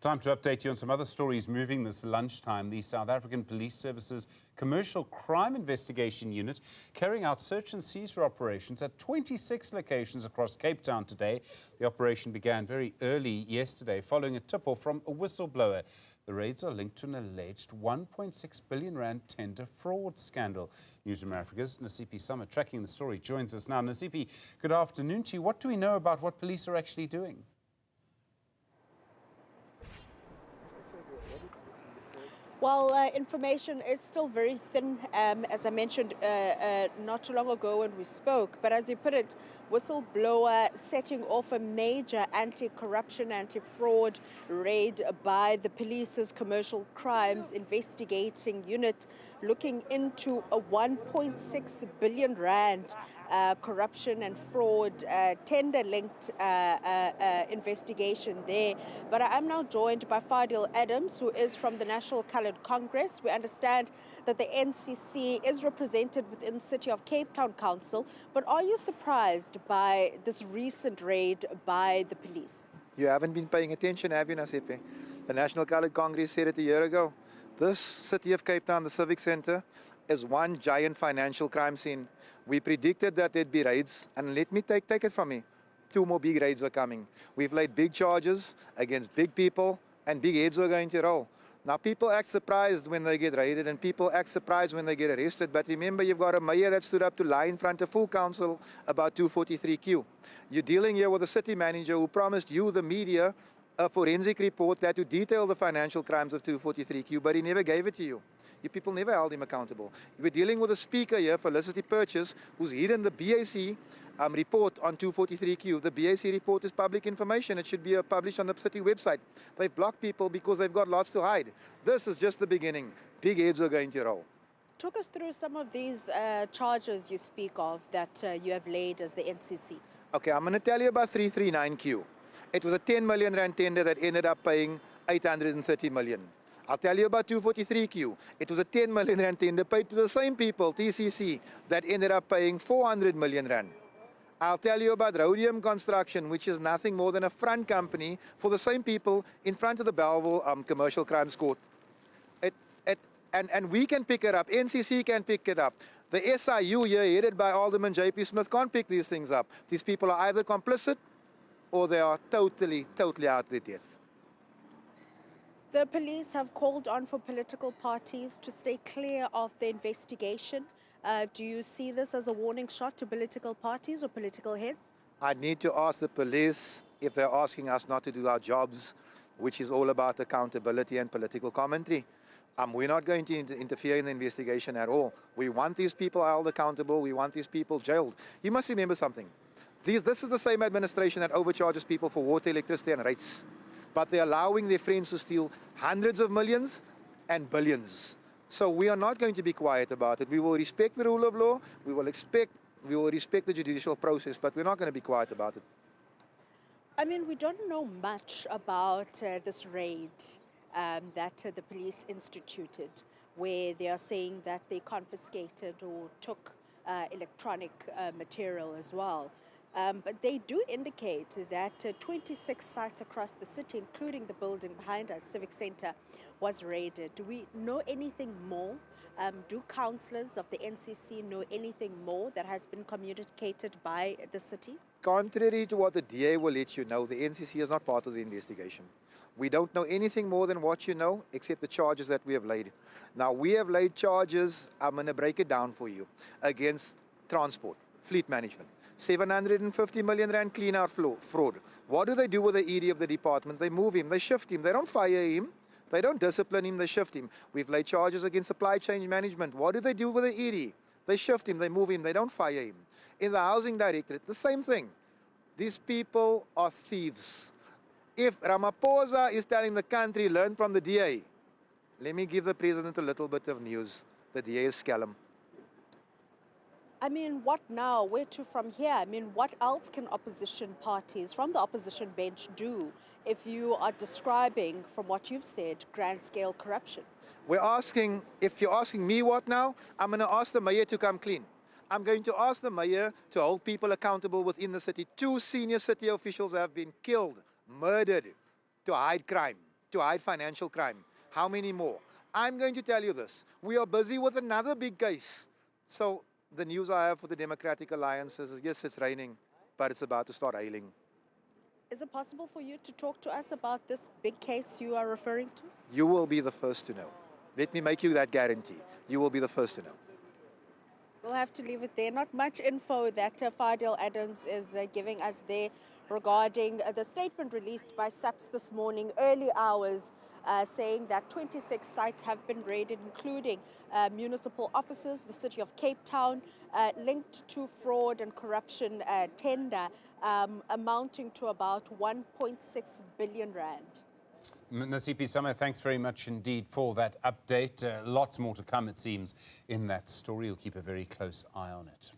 Time to update you on some other stories moving this lunchtime. The South African Police Service's Commercial Crime Investigation Unit carrying out search and seizure operations at 26 locations across Cape Town today. The operation began very early yesterday following a tip-off from a whistleblower. The raids are linked to an alleged 1.6 billion rand tender fraud scandal. Newzroom Afrika's Nasiphi Same tracking the story joins us now. Nasiphi, good afternoon to you. What do we know about what police are actually doing? Well, information is still very thin, as I mentioned not too long ago when we spoke. But as you put it, whistleblower setting off a major anti-corruption, anti-fraud raid by the police's commercial crimes investigating unit, looking into a 1.6 billion rand corruption and fraud tender-linked investigation there. But I am now joined by Fadil Adams, who is from the National Coloured Congress. We understand that the NCC is represented within the City of Cape Town Council. But are you surprised by this recent raid by the police? You haven't been paying attention, have you, Nasiphi? The National Coloured Congress said it a year ago. This City of Cape Town, the Civic Centre, is one giant financial crime scene. We predicted that there'd be raids, and let me take it from me. 2 more big raids are coming. We've laid big charges against big people, and big heads are going to roll. Now, people act surprised when they get raided, and people act surprised when they get arrested. But remember, you've got a mayor that stood up to lie in front of full council about 243Q. You're dealing here with a city manager who promised you, the media, a forensic report that would detail the financial crimes of 243Q, but he never gave it to you. You people never held him accountable. We're dealing with a speaker here, Felicity Purchase, who's hidden the BAC report on 243Q. The BAC report is public information. It should be published on the city website. They've blocked people because they've got lots to hide. This is just the beginning. Big heads are going to roll. Talk us through some of these charges you speak of that you have laid as the NCC. Okay, I'm going to tell you about 339Q. It was a 10 million rand tender that ended up paying 830 million. I'll tell you about 243Q. It was a 10 million rand tender paid to the same people, TCC, that ended up paying 400 million rand. I'll tell you about Rhodium Construction, which is nothing more than a front company for the same people in front of the Belleville Commercial Crimes Court. And we can pick it up. NCC can pick it up. The SIU here, headed by Alderman J.P. Smith, can't pick these things up. These people are either complicit or they are totally out of their depth. The police have called on for political parties to stay clear of the investigation. Do you see this as a warning shot to political parties or political heads? I need to ask the police if they're asking us not to do our jobs, which is all about accountability and political commentary. We're not going to interfere in the investigation at all. We want these people held accountable. We want these people jailed. You must remember something. This is the same administration that overcharges people for water, electricity and rates. But they're allowing their friends to steal hundreds of millions and billions. So we are not going to be quiet about it. We will respect the rule of law. We will respect the judicial process, but we're not going to be quiet about it. I mean, we don't know much about this raid that the police instituted, where they are saying that they confiscated or took electronic material as well. But they do indicate that 26 sites across the city, including the building behind us, Civic Centre, was raided. Do we know anything more? Do councillors of the NCC know anything more that has been communicated by the city? Contrary to what the DA will let you know, the NCC is not part of the investigation. We don't know anything more than what you know, except the charges that we have laid. Now, we have laid charges, I'm going to break it down for you, against transport, fleet management. 750 million rand clean-out fraud. What do they do with the ED of the department? They move him, they shift him, they don't fire him, they don't discipline him, they shift him. We've laid charges against supply chain management. What do they do with the ED? They shift him, they move him, they don't fire him. In the housing directorate, the same thing. These people are thieves. If Ramaphosa is telling the country, learn from the DA, let me give the president a little bit of news. The DA is scallum. I mean, what now? Where to from here? I mean, what else can opposition parties from the opposition bench do if you are describing, from what you've said, grand-scale corruption? If you're asking me what now, I'm going to ask the mayor to come clean. I'm going to ask the mayor to hold people accountable within the city. 2 senior city officials have been killed, murdered, to hide crime. to hide financial crime. How many more? I'm going to tell you this. We are busy with another big case. So the news I have for the Democratic Alliance is, yes, it's raining, but it's about to start hailing. Is it possible for you to talk to us about this big case you are referring to? You will be the first to know. Let me make you that guarantee. You will be the first to know. We'll have to leave it there. Not much info that Fadil Adams is giving us there regarding the statement released by SAPS this morning, early hours, saying that 26 sites have been raided, including municipal offices, the city of Cape Town, linked to fraud and corruption tender amounting to about 1.6 billion rand. Nasiphi Same, thanks very much indeed for that update. Lots more to come, it seems, in that story. We'll keep a very close eye on it.